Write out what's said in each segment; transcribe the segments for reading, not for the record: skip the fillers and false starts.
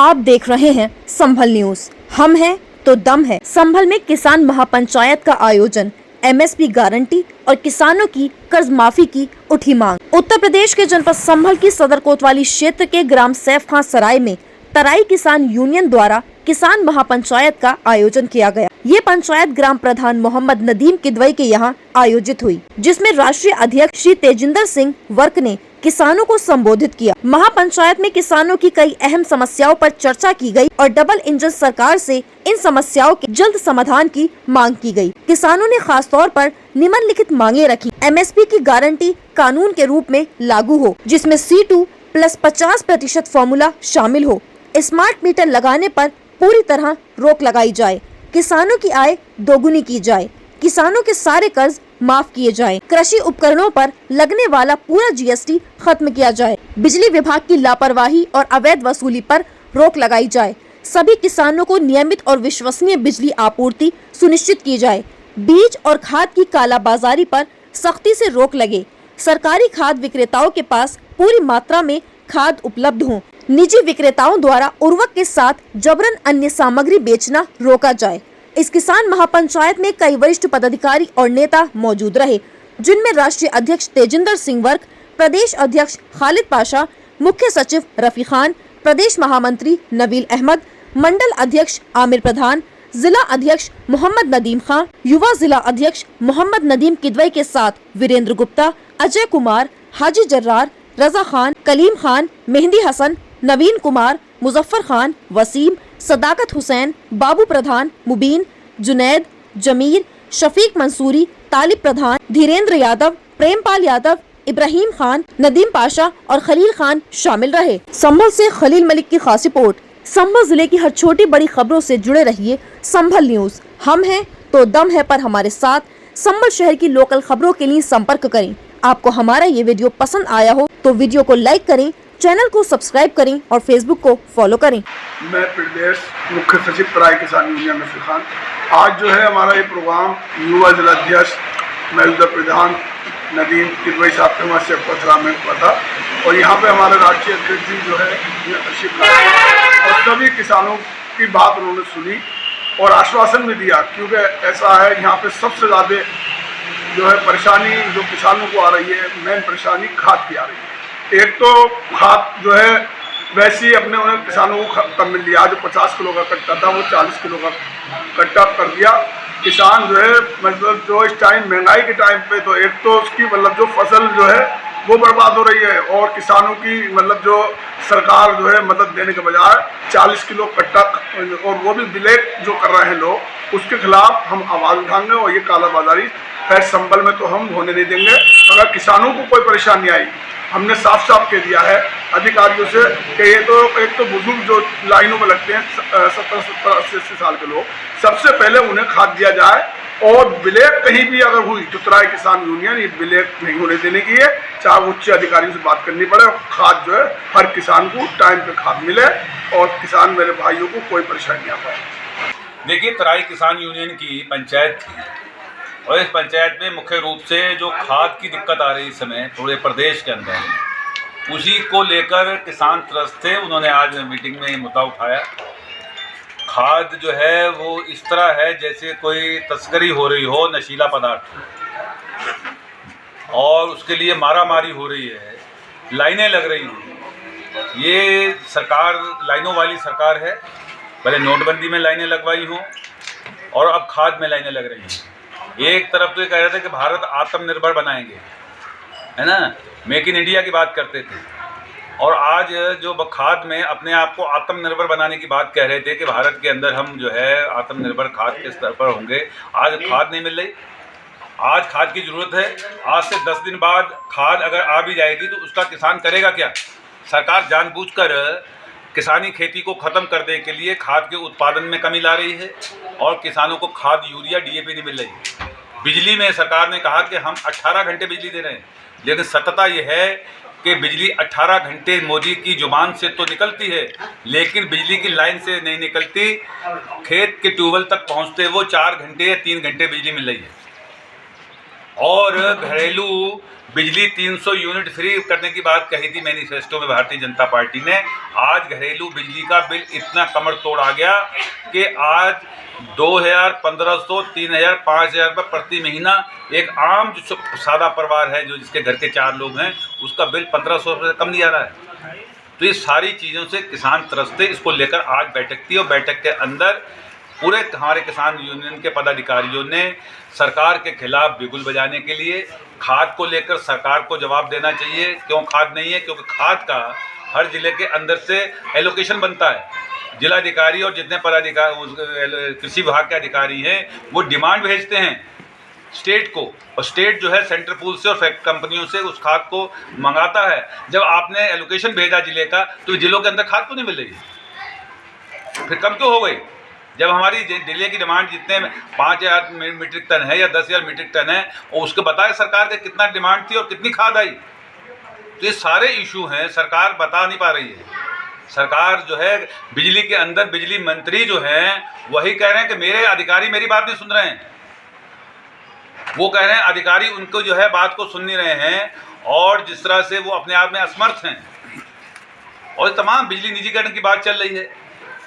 आप देख रहे हैं संभल न्यूज। हम हैं तो दम है। संभल में किसान महापंचायत का आयोजन, एमएसपी गारंटी और किसानों की कर्ज माफी की उठी मांग। उत्तर प्रदेश के जनपद संभल की सदर कोतवाली क्षेत्र के ग्राम सैफ खां सराय में तराई किसान यूनियन द्वारा किसान महापंचायत का आयोजन किया गया। ये पंचायत ग्राम प्रधान मोहम्मद नदीम किदवई के यहाँ आयोजित हुई, जिसमें राष्ट्रीय अध्यक्ष श्री तेजिंदर सिंह वर्क ने किसानों को संबोधित किया। महापंचायत में किसानों की कई अहम समस्याओं पर चर्चा की गई और डबल इंजन सरकार से इन समस्याओं के जल्द समाधान की मांग की गई। किसानों ने खास तौर पर निम्नलिखित मांगे रखी। एमएसपी की गारंटी कानून के रूप में लागू हो, जिसमें C2 प्लस 50% फॉर्मूला शामिल हो। स्मार्ट मीटर लगाने पर पूरी तरह रोक लगाई जाए। किसानों की आय दोगुनी की जाए। किसानों के सारे कर्ज माफ किए जाएं। कृषि उपकरणों पर लगने वाला पूरा GST खत्म किया जाए। बिजली विभाग की लापरवाही और अवैध वसूली पर रोक लगाई जाए। सभी किसानों को नियमित और विश्वसनीय बिजली आपूर्ति सुनिश्चित की जाए। बीज और खाद की कालाबाजारी पर सख्ती से रोक लगे। सरकारी खाद विक्रेताओं के पास पूरी मात्रा में खाद उपलब्ध हो। निजी विक्रेताओं द्वारा उर्वरक के साथ जबरन अन्य सामग्री बेचना रोका जाए। इस किसान महापंचायत में कई वरिष्ठ पदाधिकारी और नेता मौजूद रहे, जिनमें राष्ट्रीय अध्यक्ष तेजिंदर सिंह वर्क, प्रदेश अध्यक्ष खालिद पाशा, मुख्य सचिव रफी खान, प्रदेश महामंत्री नवील अहमद, मंडल अध्यक्ष आमिर प्रधान, जिला अध्यक्ष मोहम्मद नदीम खां, युवा जिला अध्यक्ष मोहम्मद नदीम किदवई के साथ वीरेंद्र गुप्ता, अजय कुमार, हाजी जर्रार, रजा खान, कलीम खान, मेहंदी हसन, नवीन कुमार, मुजफ्फर खान, वसीम, सदाकत हुसैन, बाबू प्रधान, मुबीन, जुनैद, जमीर, शफीक मंसूरी, तालिब प्रधान, धीरेन्द्र यादव, प्रेमपाल यादव, इब्राहिम खान, नदीम पाशा और खलील खान शामिल रहे। संभल से खलील मलिक की खास रिपोर्ट। संभल जिले की हर छोटी बड़ी खबरों से जुड़े रहिए संभल न्यूज। हम हैं तो दम है पर हमारे साथ। संभल शहर की लोकल खबरों के लिए संपर्क करें। आपको हमारा ये वीडियो पसंद आया हो तो वीडियो को लाइक करें, चैनल को सब्सक्राइब करें और फेसबुक को फॉलो करें। मैं प्रदेश मुख्य सचिव तराई किसान यूनियन रफी खान। आज जो है हमारा ये प्रोग्राम युवा जिला अध्यक्ष मौजूदा प्रधान नदीम किदवई साहब के वहाँ से में हुआ था और यहाँ पे हमारे राष्ट्रीय अध्यक्ष जी जो है तशरीफ लाए और सभी किसानों की बात उन्होंने सुनी और आश्वासन भी दिया, क्योंकि ऐसा है यहाँ पे सबसे ज़्यादा जो है परेशानी जो किसानों को आ रही है, मेन परेशानी खाद की आ रही है। एक तो खाद जो है वैसे ही अपने उन्हें किसानों को कम मिल लिया। जो 50 किलो का कट्टा था वो 40 किलो का कट्टा कर दिया। किसान जो है मतलब जो इस टाइम महंगाई के टाइम पे तो एक तो उसकी मतलब जो फसल जो है वो बर्बाद हो रही है और किसानों की मतलब जो सरकार जो है मदद देने के बजाय 40 किलो कट्टा और वो भी ब्लैक जो कर रहे हैं लोग, उसके खिलाफ हम आवाज़ उठाएंगे और ये कालाबाजारी खैर संभल में तो हम होने नहीं देंगे। अगर किसानों को कोई परेशानी आई, हमने साफ साफ कह दिया है अधिकारियों से कि ये तो एक तो बुजुर्ग जो लाइनों में लगते हैं 70-80 साल के लोग, सबसे पहले उन्हें खाद दिया जाए और ब्लैक कहीं भी अगर हुई तो तराई किसान यूनियन ये ब्लैक नहीं होने देने की है। चाहे उच्च अधिकारियों से बात करनी पड़े और खाद जो है हर किसान को टाइम पे खाद मिले और किसान मेरे भाइयों को कोई परेशानी ना पाए। देखिए, तराई किसान यूनियन की पंचायत थी और इस पंचायत में मुख्य रूप से जो खाद की दिक्कत आ रही इस समय पूरे प्रदेश के अंदर, उसी को लेकर किसान त्रस्त थे। उन्होंने आज मीटिंग में मुद्दा उठाया। खाद जो है वो इस तरह है जैसे कोई तस्करी हो रही हो नशीला पदार्थ और उसके लिए मारामारी हो रही है, लाइनें लग रही हैं। ये सरकार लाइनों वाली सरकार है। पहले नोटबंदी में लाइनें लगवाई हों और अब खाद में लाइनें लग रही हैं। एक तरफ तो ये कह रहे थे कि भारत आत्मनिर्भर बनाएंगे, है ना, मेक इन इंडिया की बात करते थे, और आज जो खाद में अपने आप को आत्मनिर्भर बनाने की बात कह रहे थे कि भारत के अंदर हम जो है आत्मनिर्भर खाद के स्तर पर होंगे। आज खाद नहीं मिल रही। आज खाद की ज़रूरत है। आज से 10 दिन बाद खाद अगर आ भी जाएगी तो उसका किसान करेगा क्या? सरकार जानबूझकर किसानी खेती को ख़त्म करने के लिए खाद के उत्पादन में कमी ला रही है और किसानों को खाद यूरिया DAP नहीं मिल रही। बिजली में सरकार ने कहा कि हम 18 घंटे बिजली दे रहे हैं, लेकिन सत्यता यह है कि बिजली 18 घंटे मोदी की जुबान से तो निकलती है, लेकिन बिजली की लाइन से नहीं निकलती। खेत के ट्यूबवेल तक पहुंचते वो 4 घंटे या 3 घंटे बिजली मिल रही है और घरेलू बिजली 300 यूनिट फ्री करने की बात कही थी मैनिफेस्टो में भारतीय जनता पार्टी ने। आज घरेलू बिजली का बिल इतना कमर तोड़ आ गया कि आज 2000, 1500, 3000, 5000 रुपये प्रति महीना एक आम जो सादा परिवार है, जो जिसके घर के 4 लोग हैं, उसका बिल 1500 रुपये कम नहीं आ रहा है। तो ये सारी चीज़ों से किसान त्रस्त थे। इसको लेकर आज बैठक थी और बैठक के अंदर पूरे हमारे किसान यूनियन के पदाधिकारियों ने सरकार के खिलाफ बिगुल बजाने के लिए खाद को लेकर सरकार को जवाब देना चाहिए। क्यों खाद नहीं है? क्योंकि खाद का हर जिले के अंदर से एलोकेशन बनता है। जिलाधिकारी और जितने पदाधिकारी कृषि विभाग के अधिकारी हैं वो डिमांड भेजते हैं स्टेट को, और स्टेट जो है सेंट्रल पूल से और फैक्ट कंपनियों से उस खाद को मंगाता है। जब आपने एलोकेशन भेजा जिले का, तो जिलों के अंदर खाद क्यों नहीं मिल रही? फिर कम क्यों हो गई? जब हमारी जिले की डिमांड जितने 5000 मीट्रिक टन है या 10,000 मीट्रिक टन है, और उसके बताए सरकार के कितना डिमांड थी और कितनी खाद आई। तो ये सारे इशू हैं, सरकार बता नहीं पा रही है। सरकार जो है बिजली के अंदर, बिजली मंत्री जो हैं वही कह रहे हैं कि मेरे अधिकारी मेरी बात नहीं सुन रहे हैं। वो कह रहे हैं अधिकारी उनको जो है बात को सुन नहीं रहे हैं, और जिस तरह से वो अपने आप में असमर्थ हैं। और तमाम बिजली निजीकरण की बात चल रही है।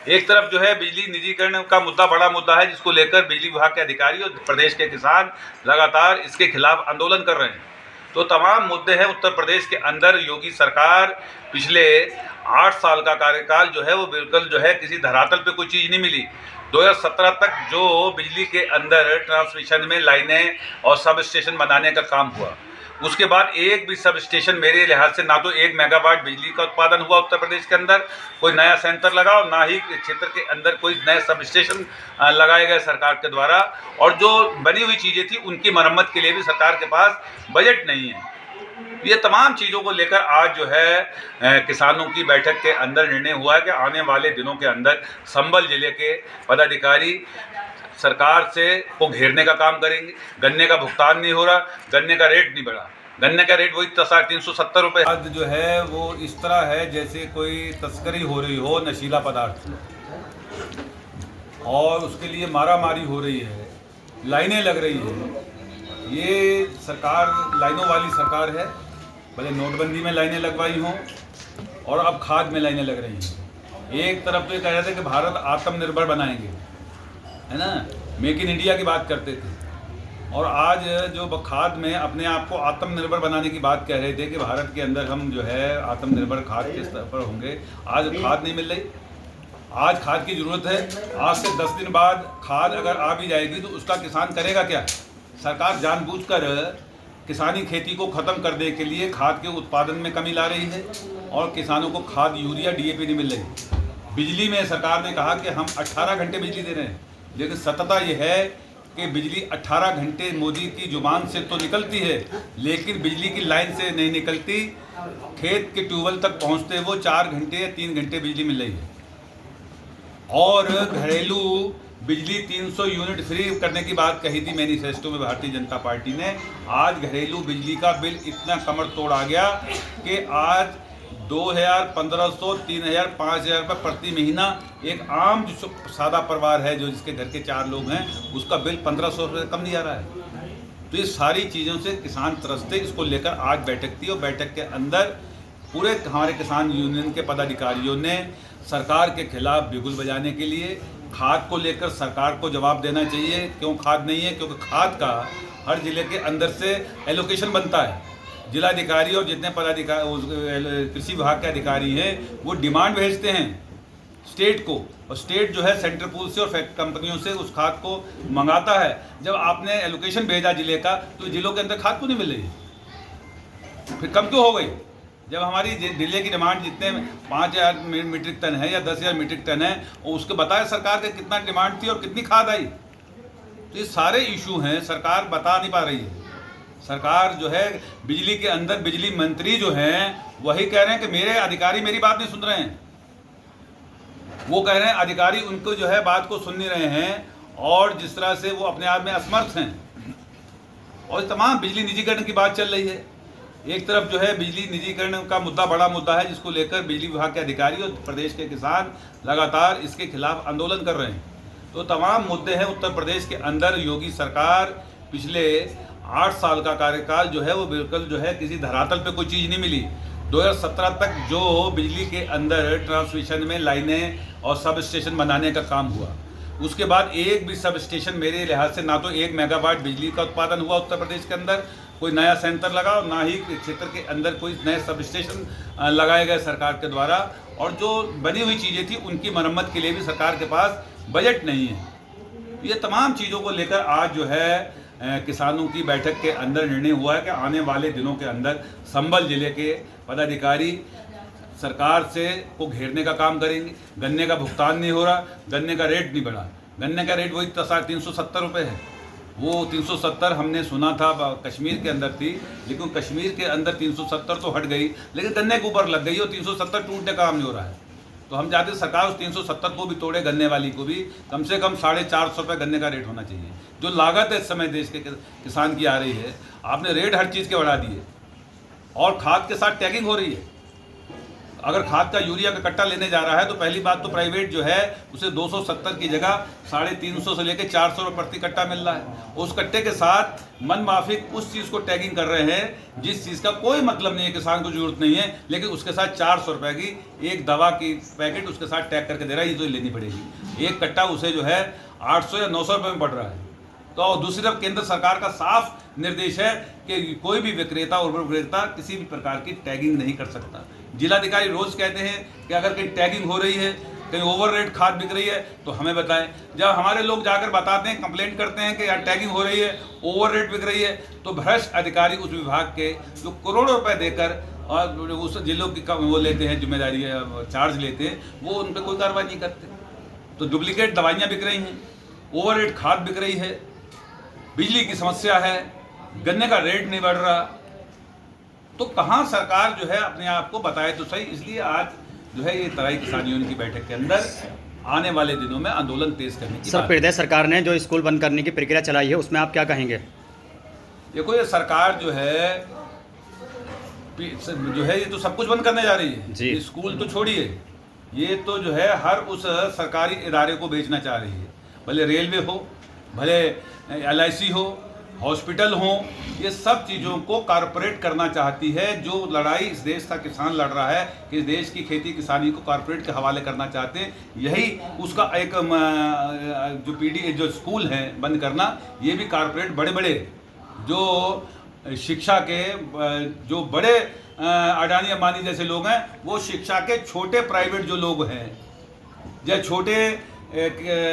एक तरफ जो है बिजली निजीकरण का मुद्दा बड़ा मुद्दा है, जिसको लेकर बिजली विभाग के अधिकारी और प्रदेश के किसान लगातार इसके खिलाफ आंदोलन कर रहे हैं। तो तमाम मुद्दे हैं। उत्तर प्रदेश के अंदर योगी सरकार पिछले 8 साल का कार्यकाल जो है वो बिल्कुल जो है किसी धरातल पे कोई चीज़ नहीं मिली। 2017 तक जो बिजली के अंदर ट्रांसमिशन में लाइनें और सब स्टेशन बनाने का काम हुआ, उसके बाद एक भी सब स्टेशन मेरे लिहाज से ना तो 1 मेगावाट बिजली का उत्पादन हुआ उत्तर प्रदेश के अंदर, कोई नया सेंटर लगा, और ना ही क्षेत्र के अंदर कोई नए सब स्टेशन लगाए गए सरकार के द्वारा। और जो बनी हुई चीज़ें थी उनकी मरम्मत के लिए भी सरकार के पास बजट नहीं है। ये तमाम चीज़ों को लेकर आज जो है किसानों की बैठक के अंदर निर्णय हुआ है कि आने वाले दिनों के अंदर संभल जिले के पदाधिकारी सरकार से को घेरने का काम करेंगे। गन्ने का भुगतान नहीं हो रहा, गन्ने का रेट नहीं बढ़ा, गन्ने का रेट वही 370 रुपये। आज जो है वो इस तरह है जैसे कोई तस्करी हो रही हो नशीला पदार्थ, और उसके लिए मारामारी हो रही है, लाइनें लग रही है। ये सरकार लाइनों वाली सरकार है। भले नोटबंदी में लाइनें लगवाई हों और अब खाद में लाइनें लग रही हैं। एक तरफ तो ये कह रहे थे कि भारत आत्मनिर्भर बनाएंगे, है ना, मेक इन इंडिया की बात करते थे, और आज जो खाद में अपने आप को आत्मनिर्भर बनाने की बात कह रहे थे कि भारत के अंदर हम जो है आत्मनिर्भर खाद के स्तर पर होंगे। आज खाद नहीं मिल रही। आज खाद की ज़रूरत है। आज से 10 दिन बाद खाद अगर आ भी जाएगी तो उसका किसान करेगा क्या? सरकार जानबूझकर किसानी खेती को ख़त्म करने के लिए खाद के उत्पादन में कमी ला रही है, और किसानों को खाद, यूरिया, DAP नहीं मिल रही। बिजली में सरकार ने कहा कि हम 18 घंटे बिजली दे रहे हैं, लेकिन सत्यता यह है कि बिजली 18 घंटे मोदी की जुबान से तो निकलती है, लेकिन बिजली की लाइन से नहीं निकलती। खेत के ट्यूबवेल तक पहुंचते वो 4 घंटे या 3 घंटे बिजली मिल रही है। और घरेलू बिजली 300 यूनिट फ्री करने की बात कही थी मैनिफेस्टो में भारतीय जनता पार्टी ने। आज घरेलू बिजली का बिल इतना कमर तोड़ आ गया कि आज 2000, 1500, 3000, 5000 रुपये प्रति महीना एक आम जो सादा परिवार है, जो जिसके घर के 4 लोग हैं, उसका बिल 1500 रुपये कम नहीं आ रहा है। तो ये सारी चीज़ों से किसान त्रस्त थे। इसको लेकर आज बैठक थी, और बैठक के अंदर पूरे हमारे किसान यूनियन के पदाधिकारियों ने सरकार के खिलाफ बिगुल बजाने के लिए खाद को लेकर सरकार को जवाब देना चाहिए। क्यों खाद नहीं है? क्योंकि खाद का हर जिले के अंदर से एलोकेशन बनता है। जिलाधिकारी और जितने पदाधिकारी कृषि विभाग के अधिकारी हैं वो डिमांड भेजते हैं स्टेट को, और स्टेट जो है सेंट्रल पूल से और फैक्ट कंपनियों से उस खाद को मंगाता है। जब आपने एलोकेशन भेजा जिले का, तो जिलों के अंदर खाद क्यों नहीं मिल रही? फिर कम क्यों हो गई? जब हमारी जिले की डिमांड जितने 5000 मीट्रिक टन है या 10,000 मीट्रिक टन है, और उसके बताए सरकार के कितना डिमांड थी और कितनी खाद आई। तो ये सारे इशू हैं, सरकार बता नहीं पा रही है। सरकार जो है बिजली के अंदर, बिजली मंत्री जो हैं वही कह रहे हैं कि मेरे अधिकारी मेरी बात नहीं सुन रहे हैं। वो कह रहे हैं अधिकारी उनको जो है बात को सुन नहीं रहे हैं, और जिस तरह से वो अपने आप में असमर्थ हैं। और तमाम बिजली निजीकरण की बात चल रही है। एक तरफ जो है बिजली निजीकरण का मुद्दा बड़ा मुद्दा है, जिसको लेकर बिजली विभाग के अधिकारी और प्रदेश के किसान लगातार इसके खिलाफ आंदोलन कर रहे हैं। तो तमाम मुद्दे हैं। उत्तर प्रदेश के अंदर योगी सरकार पिछले 8 साल का कार्यकाल जो है वो बिल्कुल जो है किसी धरातल पे कोई चीज़ नहीं मिली। 2017 तक जो बिजली के अंदर ट्रांसमिशन में लाइनें और सब स्टेशन बनाने का काम हुआ, उसके बाद एक भी सब स्टेशन मेरे लिहाज से ना तो 1 मेगावाट बिजली का उत्पादन हुआ उत्तर प्रदेश के अंदर, कोई नया सेंटर लगा, और ना ही क्षेत्र के अंदर कोई नए सब स्टेशन लगाए गए सरकार के द्वारा। और जो बनी हुई चीज़ें थी उनकी मरम्मत के लिए भी सरकार के पास बजट नहीं है। ये तमाम चीज़ों को लेकर आज जो है किसानों की बैठक के अंदर निर्णय हुआ है कि आने वाले दिनों के अंदर संभल जिले के पदाधिकारी सरकार से को घेरने का काम करेंगे। गन्ने का भुगतान नहीं हो रहा, गन्ने का रेट नहीं बढ़ा, गन्ने का रेट वही 370 रुपये है। वो 370 हमने सुना था कश्मीर के अंदर थी, लेकिन कश्मीर के अंदर 370 तो हट गई, लेकिन गन्ने के ऊपर लग गई और 370 टूटने का काम नहीं हो रहा है। तो हम चाहते सरकार उस 370 को भी तोड़े, गन्ने वाली को भी कम से कम 450 रुपये गन्ने का रेट होना चाहिए। जो लागत है इस समय देश के किसान की आ रही है, आपने रेट हर चीज़ के बढ़ा दिए और खाद के साथ टैगिंग हो रही है। अगर खाद का यूरिया का कट्टा लेने जा रहा है तो पहली बात तो प्राइवेट जो है उसे 270 की जगह 350 से लेकर 400 रुपये प्रति कट्टा मिल रहा है। उस कट्टे के साथ मन माफिक उस चीज़ को टैगिंग कर रहे हैं जिस चीज़ का कोई मतलब नहीं है, किसान को जरूरत नहीं है, लेकिन उसके साथ 400 रुपये की एक दवा की पैकेट उसके साथ टैग करके दे रहा है, ये तो लेनी पड़ेगी। एक कट्टा उसे जो है 800 या 900 रुपये में पड़ रहा है। तो दूसरी तरफ केंद्र सरकार का साफ निर्देश है कि कोई भी विक्रेता और विक्रेता किसी भी प्रकार की टैगिंग नहीं कर सकता। जिलाधिकारी रोज कहते हैं कि अगर कहीं टैगिंग हो रही है, कहीं ओवर रेट खाद बिक रही है तो हमें बताएं। जब हमारे लोग जाकर बताते हैं, कंप्लेंट करते हैं कि यार टैगिंग हो रही है, ओवर रेट बिक रही है, तो भ्रष्ट अधिकारी उस विभाग के जो करोड़ों रुपए देकर और उस जिलों की वो लेते हैं, जिम्मेदारी चार्ज लेते हैं, वो उन पर कोई कार्रवाई नहीं करते। तो डुप्लीकेट दवाइयाँ बिक रही हैं, ओवर रेट खाद बिक रही है, बिजली की समस्या है, गन्ने का रेट नहीं बढ़ रहा, तो कहाँ सरकार जो है अपने आप को बताए तो सही। इसलिए आज जो है ये तराई किसान यूनियन की बैठक के अंदर आने वाले दिनों में आंदोलन तेज करने की सर, प्रदेश सरकार ने जो स्कूल बंद करने की प्रक्रिया चलाई है उसमें आप क्या कहेंगे? देखो ये सरकार जो है ये तो सब कुछ बंद करने जा रही है जी। स्कूल तो छोड़िए, ये तो जो है हर उस सरकारी इदारे को बेचना चाह रही है, भले रेलवे हो, भले LIC हो, हॉस्पिटल हो, ये सब चीज़ों को कारपोरेट करना चाहती है। जो लड़ाई इस देश का किसान लड़ रहा है कि इस देश की खेती किसानी को कारपोरेट के हवाले करना चाहते हैं, यही उसका एक जो स्कूल है बंद करना, ये भी कारपोरेट बड़े बड़े जो शिक्षा के जो बड़े अडानी अंबानी जैसे लोग हैं, वो शिक्षा के छोटे प्राइवेट जो लोग हैं, या छोटे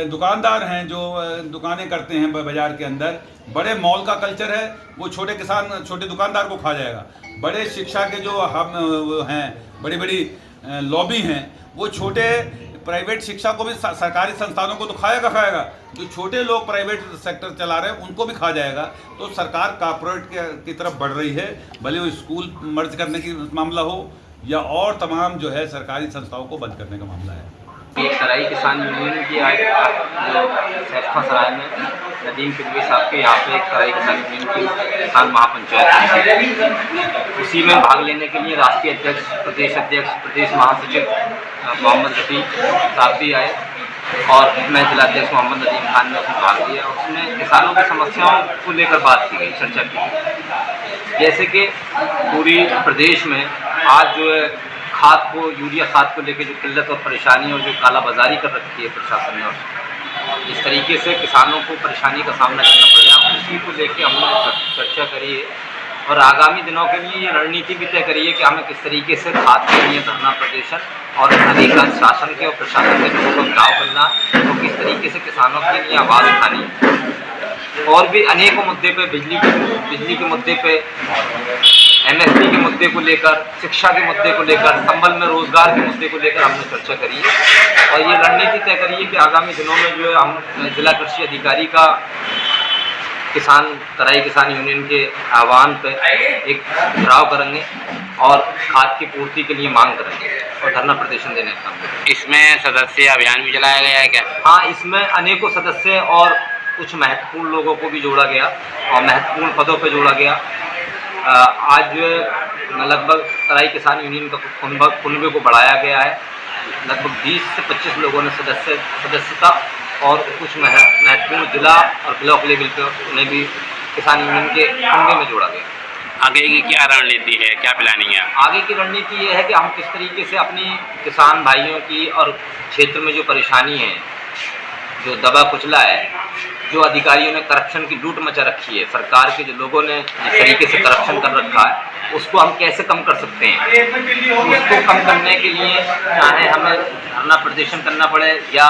दुकानदार हैं जो दुकानें करते हैं बाजार के अंदर, बड़े मॉल का कल्चर है, वो छोटे किसान छोटे दुकानदार को खा जाएगा। बड़े शिक्षा के जो हम हैं, बड़ी बड़ी लॉबी हैं, वो छोटे प्राइवेट शिक्षा को भी सरकारी संस्थानों को तो खाएगा, जो छोटे लोग प्राइवेट सेक्टर चला रहे हैं उनको भी खा जाएगा। तो सरकार कॉर्पोरेट की तरफ बढ़ रही है, भले वो स्कूल मर्ज करने की मामला हो या और तमाम जो है सरकारी संस्थाओं को बंद करने का मामला है। एक तराई किसान यूनियन की आज जो सैफा सराय में नदीम किदवई साहब के यहाँ पे एक तराई किसान यूनियन की किसान महापंचायत, उसी में भाग लेने के लिए राष्ट्रीय अध्यक्ष, प्रदेश महासचिव मोहम्मद रफ़ी साहब भी आए और मैं जिलाध्यक्ष मोहम्मद नदीम खान ने उसमें भाग लिया। उसमें किसानों की समस्याओं को लेकर बात की गई, चर्चा की गई। जैसे कि पूरी प्रदेश में आज जो है खाद को, यूरिया खाद को लेकर जो किल्लत और परेशानी और जो कालाबाजारी कर रखी है प्रशासन ने, और इस तरीके से किसानों को परेशानी का सामना करना पड़ रहा है, उसी को लेकर हमने चर्चा करी है और आगामी दिनों के लिए ये रणनीति भी तय करी है कि हमें किस तरीके से खाद के लिए धरना प्रदर्शन और अधिकार शासन के और प्रशासन के लोगों को घिराव करना, तो किस तरीके से किसानों के लिए आवाज़ उठानी है। और भी अनेकों मुद्दे पे, बिजली के मुद्दे पे, MSP के मुद्दे को लेकर, शिक्षा के मुद्दे को लेकर, संबल में रोजगार के मुद्दे को लेकर हमने चर्चा करी है और ये रणनीति तय करी है कि आगामी दिनों में जो है हम जिला कृषि अधिकारी का तराई किसान यूनियन के आह्वान पे एक घिराव करेंगे और खाद की पूर्ति के लिए मांग करेंगे और धरना प्रदर्शन देने का काम करेंगे। इसमें सदस्य अभियान भी चलाया गया है क्या? हाँ, इसमें अनेकों सदस्य और कुछ महत्वपूर्ण लोगों को भी जोड़ा गया और महत्वपूर्ण पदों पर जोड़ा गया। आज लगभग तराई किसान यूनियन का कुनबे को बढ़ाया गया है। लगभग 20 से 25 लोगों ने सदस्यता और कुछ महत्वपूर्ण जिला और ब्लॉक लेवल पर उन्हें भी किसान यूनियन के कुंडे में जोड़ा गया। आगे की क्या रणनीति है, क्या प्लानिंग है? आगे की रणनीति ये है कि हम किस तरीके से अपनी किसान भाइयों की और क्षेत्र में जो परेशानी है, जो दबा कुचला है, जो अधिकारियों ने करप्शन की लूट मचा रखी है, सरकार के जो लोगों ने जिस तरीके से करप्शन कर रखा है, उसको हम कैसे कम कर सकते हैं। उसको कम करने के लिए चाहे हमें धरना प्रदर्शन करना पड़े या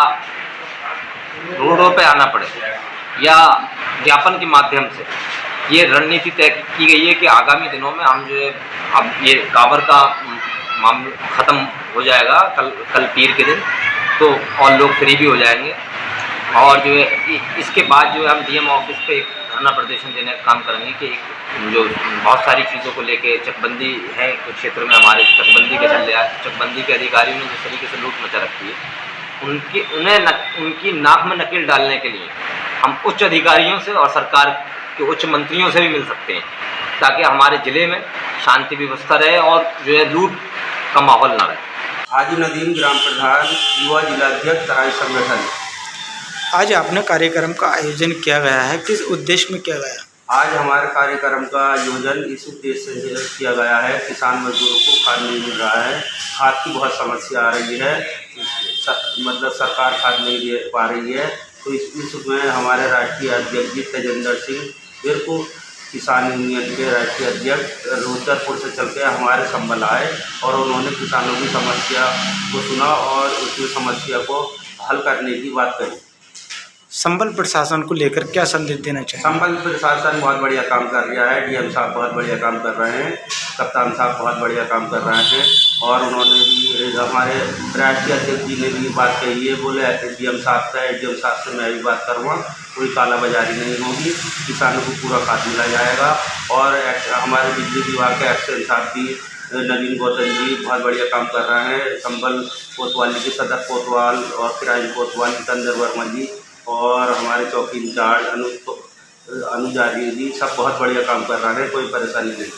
रोडों पे आना पड़े या ज्ञापन के माध्यम से, ये रणनीति तय की गई है कि आगामी दिनों में हम जो है, अब ये काबर का मामला ख़त्म हो जाएगा कल पीर के दिन, तो और लोग फ्री भी हो जाएंगे। और जो है इसके बाद जो है हम डीएम ऑफिस पे एक धरना प्रदर्शन देने का काम करेंगे कि जो बहुत सारी चीज़ों को लेके चकबंदी है कुछ क्षेत्र में, हमारे चकबंदी के चल रहा है, चकबंदी के अधिकारियों ने जिस तरीके से लूट मचा रखी है, उनकी नाक में नकेल डालने के लिए हम उच्च अधिकारियों से और सरकार के उच्च मंत्रियों से भी मिल सकते हैं, ताकि हमारे ज़िले में शांति व्यवस्था रहे और जो है लूट का माहौल ना रहे। हाजी नदीम, ग्राम प्रधान, युवा जिलाध्यक्ष, तराई संगठन। आज आपने कार्यक्रम का आयोजन किया गया है, किस उद्देश्य में किया गया? आज हमारे कार्यक्रम का आयोजन इस उद्देश्य से किया गया है, किसान मजदूरों को खाद नहीं मिल रहा है, खाद की बहुत समस्या आ रही है, मतलब सरकार खाद नहीं दे पा रही है। तो इसमें हमारे राष्ट्रीय अध्यक्ष जी तेजेंद्र सिंह मेरे को किसान यूनियन के राष्ट्रीय अध्यक्ष रुद्रपुर से चल के हमारे संभल आए और उन्होंने किसानों की समस्या को सुना और उसकी समस्या को हल करने की बात कही। संभल प्रशासन को लेकर क्या संदेश देना चाहिए? संभल प्रशासन बहुत बढ़िया काम कर रहा है, डीएम साहब बहुत बढ़िया काम कर रहे हैं, कप्तान साहब बहुत बढ़िया काम कर रहे हैं और उन्होंने भी हमारे राष्ट्रीय अध्यक्ष जी ने भी बात कही है, बोले डीएम साहब से मैं भी बात करूँगा, कोई कालाबाजारी नहीं होगी, किसानों को पूरा खाद मिला जाएगा। और हमारे बिजली विभाग के एक्शन साहब भी नवीन गौतम जी बहुत बढ़िया काम कर रहे हैं, संभल कोतवाली के सदर कोतवाल और क्राइम कोतवाल सिकंदर वर्मा जी और हमारे चौकी इंचार्ज अनुजारी जी सब बहुत बढ़िया काम कर रहे हैं, कोई परेशानी नहीं।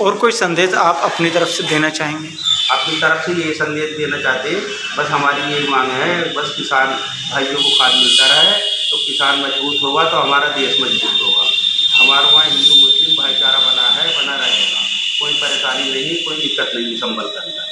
और कोई संदेश आप अपनी तरफ से देना चाहेंगे? अपनी तरफ से ये संदेश देना चाहते हैं, बस हमारी यही मांग है, बस किसान भाइयों को खाद मिलता रहे तो किसान मजबूत होगा तो हमारा देश मजबूत होगा। हमारे वहाँ हिंदू मुस्लिम भाईचारा बना रहेगा, कोई परेशानी नहीं, कोई दिक्कत नहीं संभल करना।